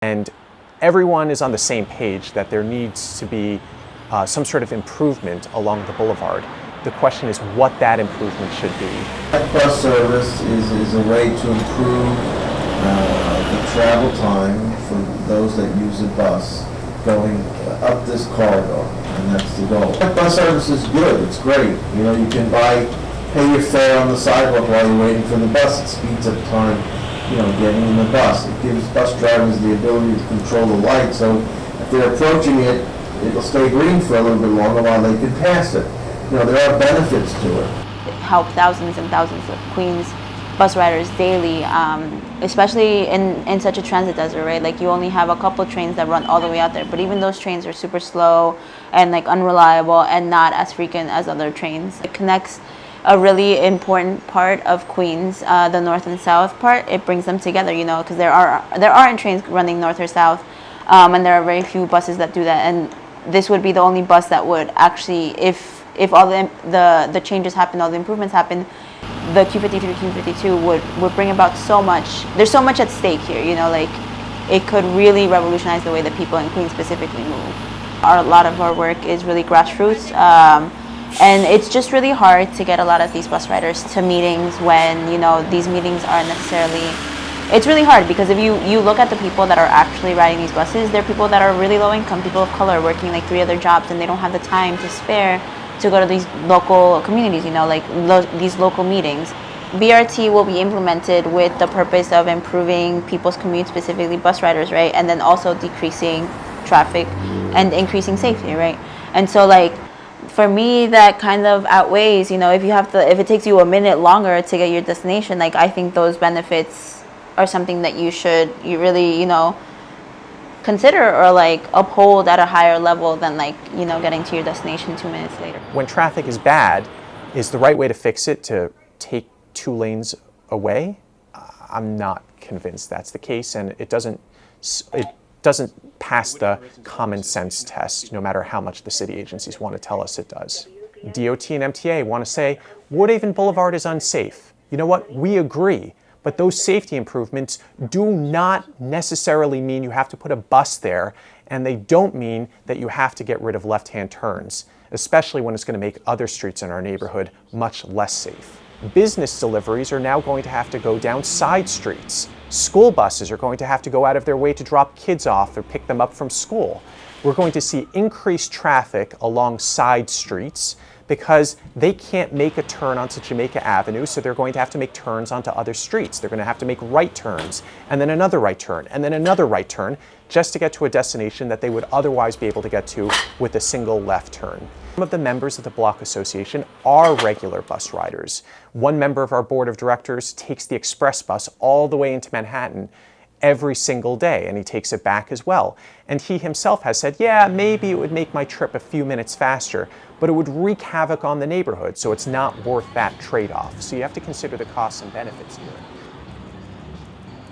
And everyone is on the same page that there needs to be some sort of improvement along the boulevard. The question is what that improvement should be. Bus service is a way to improve the travel time for those that use the bus going up this corridor, and that's the goal. Bus service is good, it's great. You know, you can pay your fare on the sidewalk while you're waiting for the bus. It speeds up time, you know, getting in the bus. It gives bus drivers the ability to control the light, so if they're approaching it, it'll stay green for a little bit longer while they can pass it. You know, there are benefits to it. Help thousands and thousands of Queens bus riders daily, especially in such a transit desert, right? Like, you only have a couple trains that run all the way out there, but even those trains are super slow and like unreliable and not as frequent as other trains. It connects a really important part of Queens, the north and south part. It brings them together, you know, because there aren't trains running north or south, and there are very few buses that do that. And this would be the only bus that would actually, if all the changes happen, all the improvements happen, the Q53, Q52 would bring about so much. There's so much at stake here, you know, like it could really revolutionize the way that people in Queens specifically move. A lot of our work is really grassroots, and it's just really hard to get a lot of these bus riders to meetings when, you know, these meetings aren't necessarily, it's really hard because if you look at the people that are actually riding these buses, they're people that are really low income, people of color working like 3 other jobs, and they don't have the time to spare to go to these local communities, you know, like these local meetings. BRT will be implemented with the purpose of improving people's commute, specifically bus riders, right? And then also decreasing traffic and increasing safety, right? And so, like, for me, that kind of outweighs, you know, if it takes you a minute longer to get your destination, like, I think those benefits are something that you really, you know, consider or like uphold at a higher level than, like, you know, getting to your destination 2 minutes later. When traffic is bad, is the right way to fix it to take 2 lanes away? I'm not convinced that's the case, and it doesn't pass the common sense test, no matter how much the city agencies want to tell us it does. DOT and MTA want to say Woodhaven Boulevard is unsafe. You know what? We agree. But those safety improvements do not necessarily mean you have to put a bus there, and they don't mean that you have to get rid of left-hand turns, especially when it's going to make other streets in our neighborhood much less safe. Business deliveries are now going to have to go down side streets. School buses are going to have to go out of their way to drop kids off or pick them up from school. We're going to see increased traffic along side streets because they can't make a turn onto Jamaica Avenue, so they're going to have to make turns onto other streets. They're going to have to make right turns, and then another right turn, and then another right turn, just to get to a destination that they would otherwise be able to get to with a single left turn. Some of the members of the Block Association are regular bus riders. One member of our board of directors takes the express bus all the way into Manhattan every single day, and he takes it back as well. And he himself has said, yeah, maybe it would make my trip a few minutes faster, but it would wreak havoc on the neighborhood, so it's not worth that trade-off. So you have to consider the costs and benefits here.